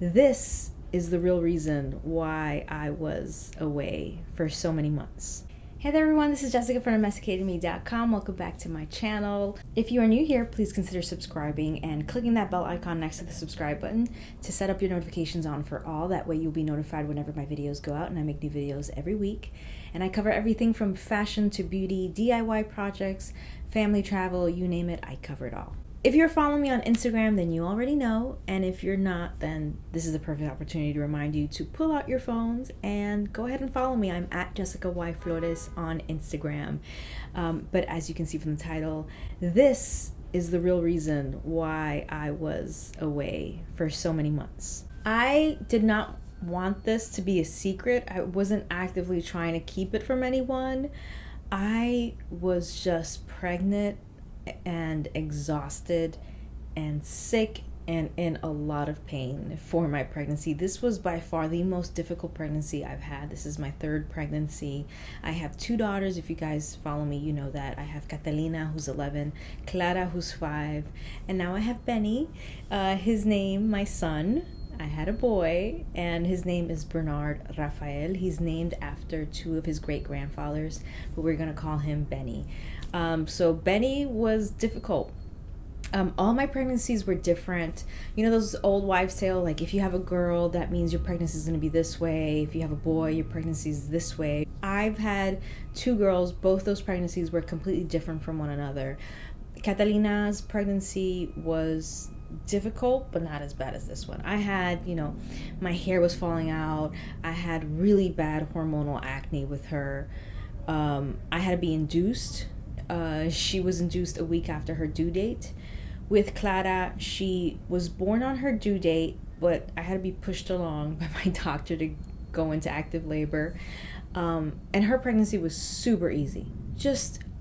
This is the real reason why I was away for so many months. Hey there everyone, this is Jessica from DomesticatedMe.com. Welcome back to my channel. If you are new here, please consider subscribing and clicking that bell icon next to the subscribe button to set up your notifications on for all. That way you'll be notified whenever my videos go out, and I make new videos every week. And I cover everything from fashion to beauty, DIY projects, family travel, you name it, I cover it all. If you're following me on Instagram, then you already know, and if you're not, then this is a perfect opportunity to remind you to pull out your phones and go ahead and follow me. I'm at JESSICAYFLORES on Instagram. But as you can see from the title, this is the real reason why I was away for so many months. I did not want this to be a secret. I wasn't actively trying to keep it from anyone. I was just pregnant and exhausted and sick and in a lot of pain for my pregnancy. This was by far the most difficult pregnancy I've had. This is my third pregnancy. I have two daughters. If you guys follow me, you know that. I have Catalina, who's 11, Clara, who's 5, and now I have Benny. His name, my son, I had a boy, and his name is Bernard Rafael. He's named after two of his great-grandfathers, but we're going to call him Benny. So Benny was difficult. All my pregnancies were different. You know those old wives' tale, like if you have a girl, that means your pregnancy is going to be this way. If you have a boy, your pregnancy is this way. I've had two girls. Both those pregnancies were completely different from one another. Catalina's pregnancy was difficult, but not as bad as this one. I had, my hair was falling out. I had really bad hormonal acne with her. I had to be induced. She was induced a week after her due date. With Clara, she was born on her due date, but I had to be pushed along by my doctor to go into active labor. And her pregnancy was super easy.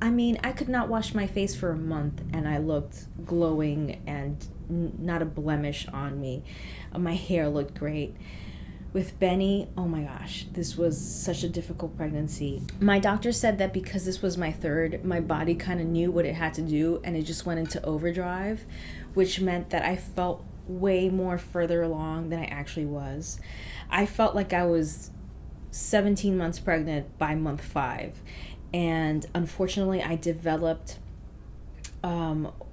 I could not wash my face for a month and I looked glowing and not a blemish on me. My hair looked great. With Benny, oh my gosh, this was such a difficult pregnancy. My doctor said that because this was my third, my body kind of knew what it had to do and it just went into overdrive, which meant that I felt way more further along than I actually was. I felt like I was 17 months pregnant by month 5. And unfortunately, I developed,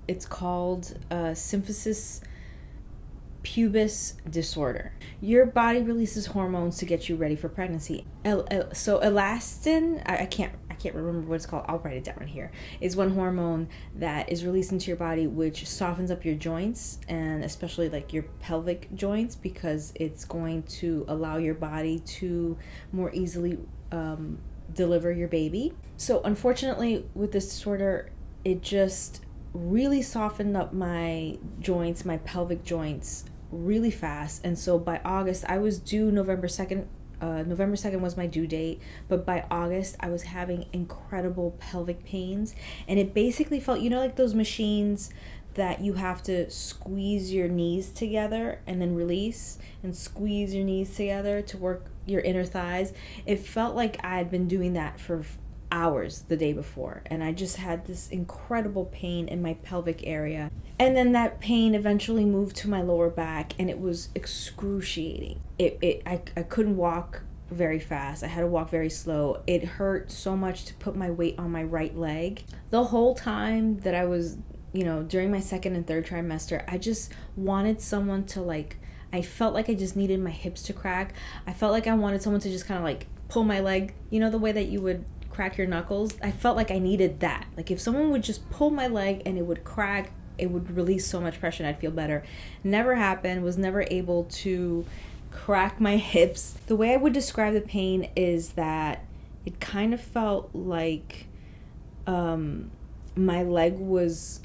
it's called Symphysis Pubis disorder. Your body releases hormones to get you ready for pregnancy. So elastin, I can't remember what it's called. I'll write it down right here. Is one hormone that is released into your body, which softens up your joints, and especially like your pelvic joints, because it's going to allow your body to more easily deliver your baby. So unfortunately, with this disorder, it just really softened up my joints, my pelvic joints, really fast. And so by August, I was due November 2nd. November 2nd was my due date, but by August I was having incredible pelvic pains, and it basically felt, like those machines that you have to squeeze your knees together and then release and squeeze your knees together to work your inner thighs. It felt like I had been doing that for hours the day before, and I just had this incredible pain in my pelvic area. And then that pain eventually moved to my lower back, and it was excruciating. I couldn't walk very fast. I had to walk very slow. It hurt so much to put my weight on my right leg. The whole time that I was, during my second and third trimester, I just wanted someone to I felt like I just needed my hips to crack. I felt like I wanted someone to just kind of pull my leg, the way that you would crack your knuckles. I felt like I needed that. Like if someone would just pull my leg and it would crack, it would release so much pressure and I'd feel better. Never happened. Was never able to crack my hips. The way I would describe the pain is that it kind of felt like my leg was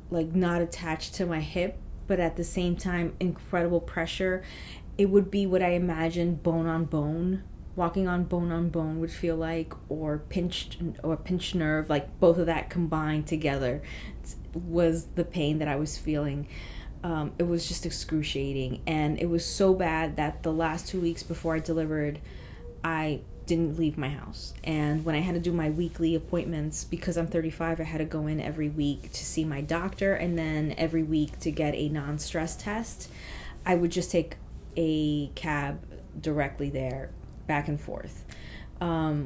not attached to my hip, but at the same time incredible pressure. It would be what I imagined bone on bone, walking on bone would feel like, or pinched nerve, both of that combined together was the pain that I was feeling. It was just excruciating, and it was so bad that the last 2 weeks before I delivered, I didn't leave my house. And when I had to do my weekly appointments, because I'm 35, I had to go in every week to see my doctor, and then every week to get a non-stress test. I would just take a cab directly there, back and forth,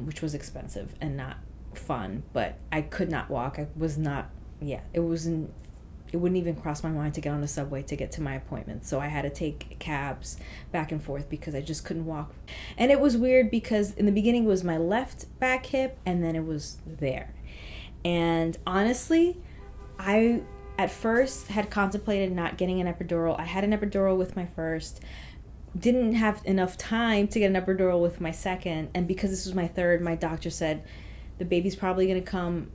which was expensive and not fun. But I could not walk. I was not. Yeah, it wasn't. It wouldn't even cross my mind to get on a subway to get to my appointment. So I had to take cabs back and forth because I just couldn't walk. And it was weird because in the beginning it was my left back hip and then it was there. And honestly, I at first had contemplated not getting an epidural. I had an epidural with my first, didn't have enough time to get an epidural with my second. And because this was my third, my doctor said the baby's probably going to come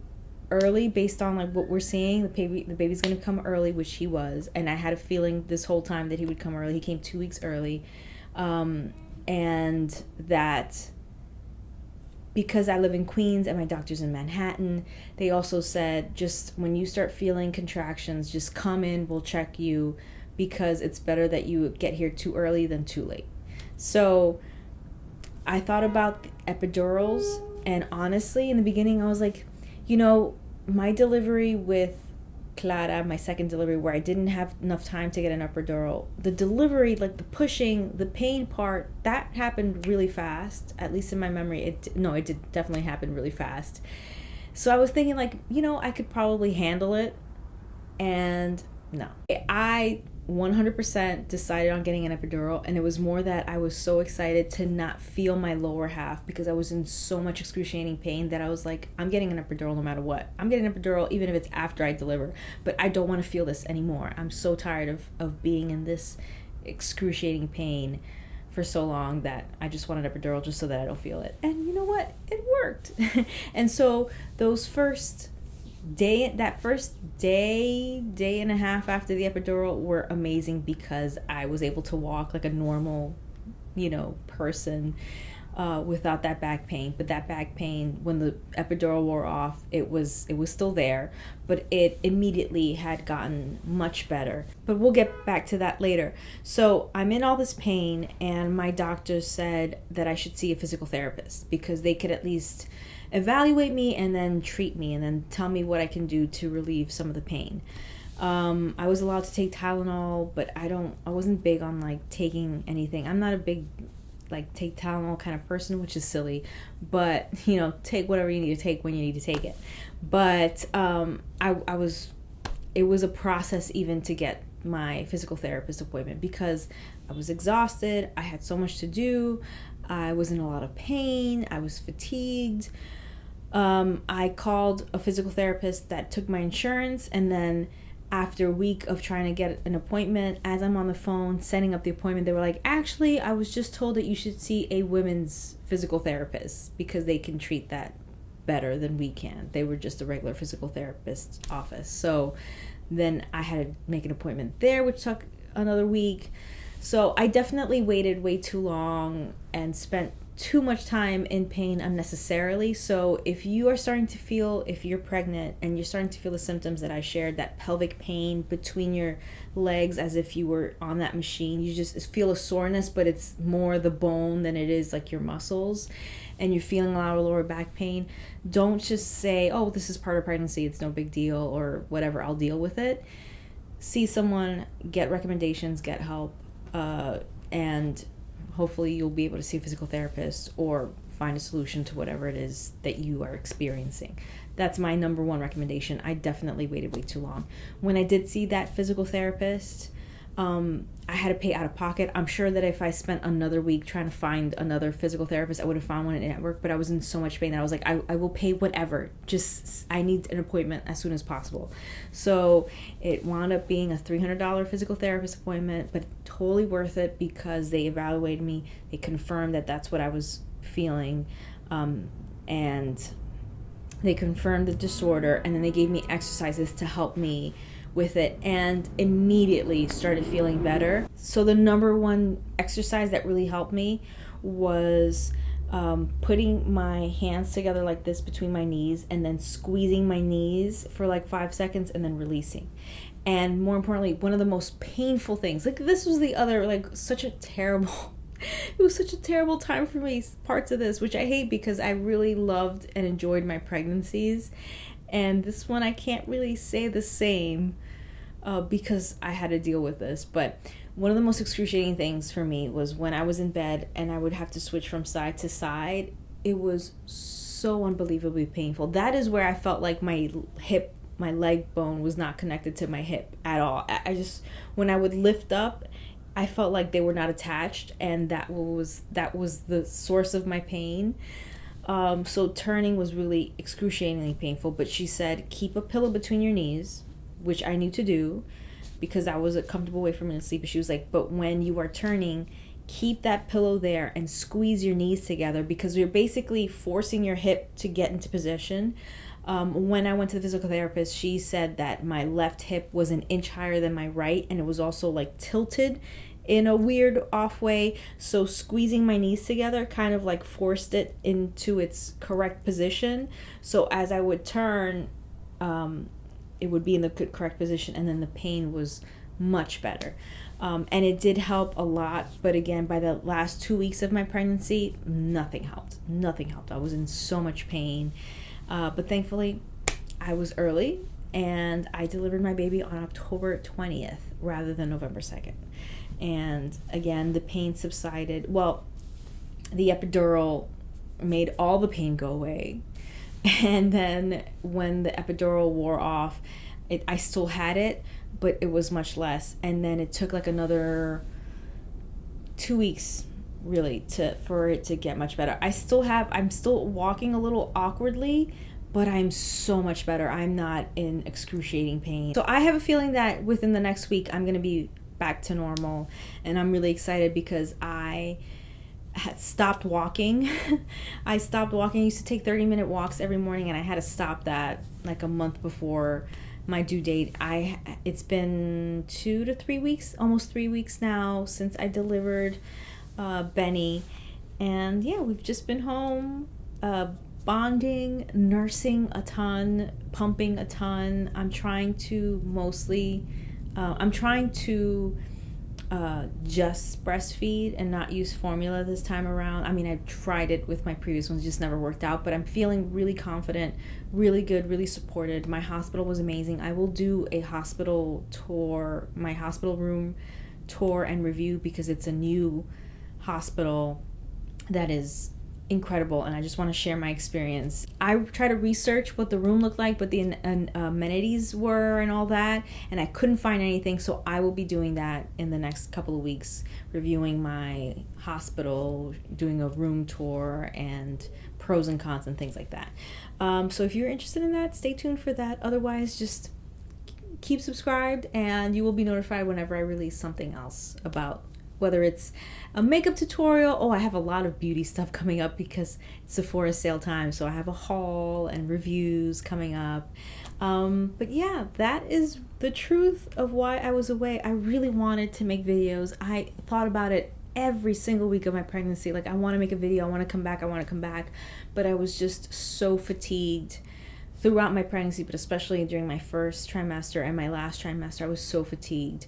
early based on like what we're seeing. The baby's gonna come early, which he was, and I had a feeling this whole time that he would come early. He came 2 weeks early, and that because I live in Queens and my doctor's in Manhattan, they also said just when you start feeling contractions, just come in, we'll check you, because it's better that you get here too early than too late. So I thought about epidurals, and honestly in the beginning I was like, you know, my delivery with Clara, my second delivery, where I didn't have enough time to get an epidural, the delivery, like the pushing, the pain part, that happened really fast. At least in my memory, it did definitely happen really fast. So I was thinking like, you know, I could probably handle it. And no, I 100% decided on getting an epidural, and it was more that I was so excited to not feel my lower half because I was in so much excruciating pain that I was like, I'm getting an epidural no matter what. I'm getting an epidural even if it's after I deliver, but I don't want to feel this anymore. I'm so tired of being in this excruciating pain for so long that I just want an epidural just so that I don't feel it. And you know what? It worked. And so those first day and a half after the epidural were amazing because I was able to walk like a normal, you know, person without that back pain. But that back pain, when the epidural wore off, it was still there, but it immediately had gotten much better. But we'll get back to that later. So I'm in all this pain, and my doctor said that I should see a physical therapist because they could at least evaluate me and then treat me and then tell me what I can do to relieve some of the pain. I was allowed to take Tylenol, but I wasn't big on like taking anything. I'm not a big like take Tylenol kind of person, which is silly, but you know, take whatever you need to take when you need to take it. But it was a process even to get my physical therapist appointment because I was exhausted. I had so much to do. I was in a lot of pain. I was fatigued. I called a physical therapist that took my insurance, and then after a week of trying to get an appointment, as I'm on the phone setting up the appointment, they were like, actually, I was just told that you should see a women's physical therapist because they can treat that better than we can. They were just a regular physical therapist office. So then I had to make an appointment there, which took another week. So I definitely waited way too long and spent too much time in pain unnecessarily. So if you are starting to feel, if you're pregnant and you're starting to feel the symptoms that I shared, that pelvic pain between your legs as if you were on that machine, you just feel a soreness, but it's more the bone than it is like your muscles, and you're feeling a lot of lower back pain, don't just say, oh, this is part of pregnancy, it's no big deal, or whatever, I'll deal with it. See someone, get recommendations, get help, and hopefully you'll be able to see a physical therapist or find a solution to whatever it is that you are experiencing. That's my number one recommendation. I definitely waited way too long. When I did see that physical therapist, I had to pay out of pocket. I'm sure that if I spent another week trying to find another physical therapist, I would have found one in network, but I was in so much pain that I was like, I will pay whatever. Just, I need an appointment as soon as possible. So it wound up being a $300 physical therapist appointment, but totally worth it because they evaluated me. They confirmed that that's what I was feeling. And they confirmed the disorder, and then they gave me exercises to help me with it, and immediately started feeling better. So the number one exercise that really helped me was putting my hands together like this between my knees and then squeezing my knees for like 5 seconds and then releasing. And more importantly, one of the most painful things, like this was the other, like such a terrible it was such a terrible time for me, parts of this, which I hate because I really loved and enjoyed my pregnancies. And this one I can't really say the same because I had to deal with this. But One of the most excruciating things for me was when I was in bed and I would have to switch from side to side. It was so unbelievably painful. That is where I felt like my leg bone was not connected to my hip at all. I just, when I would lift up, I felt like they were not attached, and that was the source of my pain. So turning was really excruciatingly painful, but she said, keep a pillow between your knees, which I knew to do because that was a comfortable way for me to sleep. And she was like, but when you are turning, keep that pillow there and squeeze your knees together, because you're basically forcing your hip to get into position. When I went to the physical therapist, she said that my left hip was an inch higher than my right, and it was also like tilted in a weird off way. So squeezing my knees together kind of like forced it into its correct position. So as I would turn, it would be in the correct position, and then the pain was much better. And it did help a lot. But again, by the last 2 weeks of my pregnancy, nothing helped. I was in so much pain. But thankfully, I was early, and I delivered my baby on October 20th rather than November 2nd. And again, the pain subsided. Well, the epidural made all the pain go away. And then when the epidural wore off, I still had it, but it was much less. And then it took like another 2 weeks really for it to get much better. I'm still walking a little awkwardly, but I'm so much better. I'm not in excruciating pain. So I have a feeling that within the next week, I'm going to be back to normal. And I'm really excited because I had stopped walking. I stopped walking. I used to take 30-minute walks every morning, and I had to stop that like a month before my due date. It's been 2 to 3 weeks, almost 3 weeks now since I delivered Benny. And yeah, we've just been home, bonding, nursing a ton, pumping a ton. I'm trying to just breastfeed and not use formula this time around. I mean, I tried it with my previous ones, just never worked out, but I'm feeling really confident, really good, really supported. My hospital was amazing. I will do a hospital tour, my hospital room tour and review, because it's a new hospital that is incredible, and I just want to share my experience. I try to research what the room looked like, what the amenities were and all that, and I couldn't find anything, so I will be doing that in the next couple of weeks, reviewing my hospital, doing a room tour and pros and cons and things like that. So if you're interested in that, stay tuned for that. Otherwise, just keep subscribed and you will be notified whenever I release something else, about whether it's a makeup tutorial. Oh, I have a lot of beauty stuff coming up because it's Sephora sale time, so I have a haul and reviews coming up. But yeah, that is the truth of why I was away. I really wanted to make videos. I thought about it every single week of my pregnancy. Like, I want to make a video, I want to come back. But I was just so fatigued throughout my pregnancy, but especially during my first trimester and my last trimester. I was so fatigued.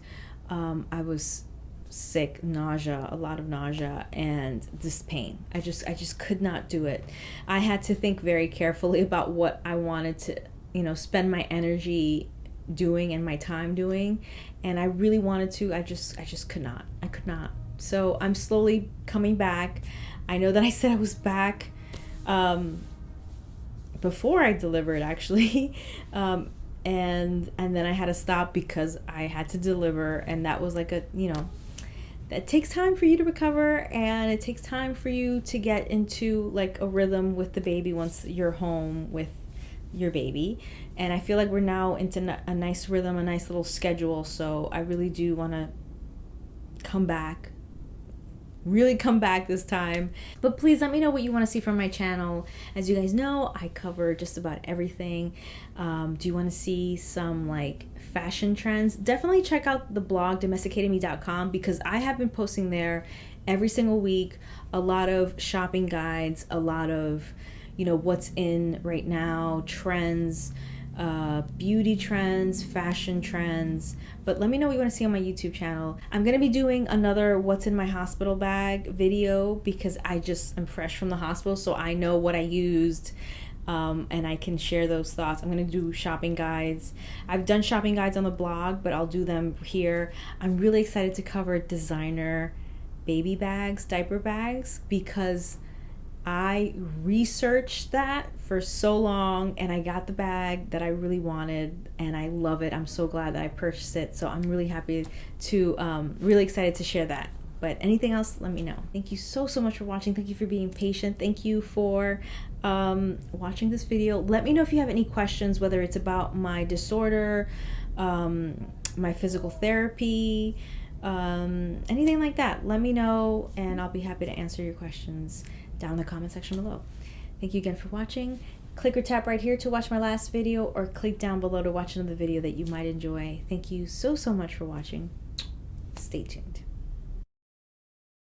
I was sick, a lot of nausea, and this pain. I just could not do it. I had to think very carefully about what I wanted to, spend my energy doing and my time doing, and I really wanted to. I just could not. I could not. So I'm slowly coming back. I know that I said I was back before I delivered, actually, and then I had to stop because I had to deliver, and that was like it takes time for you to recover, and it takes time for you to get into like a rhythm with the baby once you're home with your baby. And I feel like we're now into a nice rhythm, a nice little schedule. So I really do want to really come back this time. But please let me know what you want to see from my channel. As you guys know, I cover just about everything. Do you want to see some like fashion trends? Definitely check out the blog domesticatedme.com, because I have been posting there every single week a lot of shopping guides, a lot of what's in right now, trends, beauty trends, fashion trends. But let me know what you want to see on my YouTube channel. I'm going to be doing another what's in my hospital bag video, because I just am fresh from the hospital, so I know what I used and I can share those thoughts. I'm going to do shopping guides. I've done shopping guides on the blog, but I'll do them here. I'm really excited to cover designer baby bags, diaper bags, because I researched that for so long and I got the bag that I really wanted and I love it. I'm so glad that I purchased it. So I'm really happy to, really excited to share that. But anything else, let me know. Thank you so much for watching. Thank you for being patient. Thank you for watching this video. Let me know if you have any questions, whether it's about my disorder, my physical therapy, anything like that. Let me know and I'll be happy to answer your questions down in the comment section below. Thank you again for watching. Click or tap right here to watch my last video, or click down below to watch another video that you might enjoy. Thank you so much for watching. Stay tuned.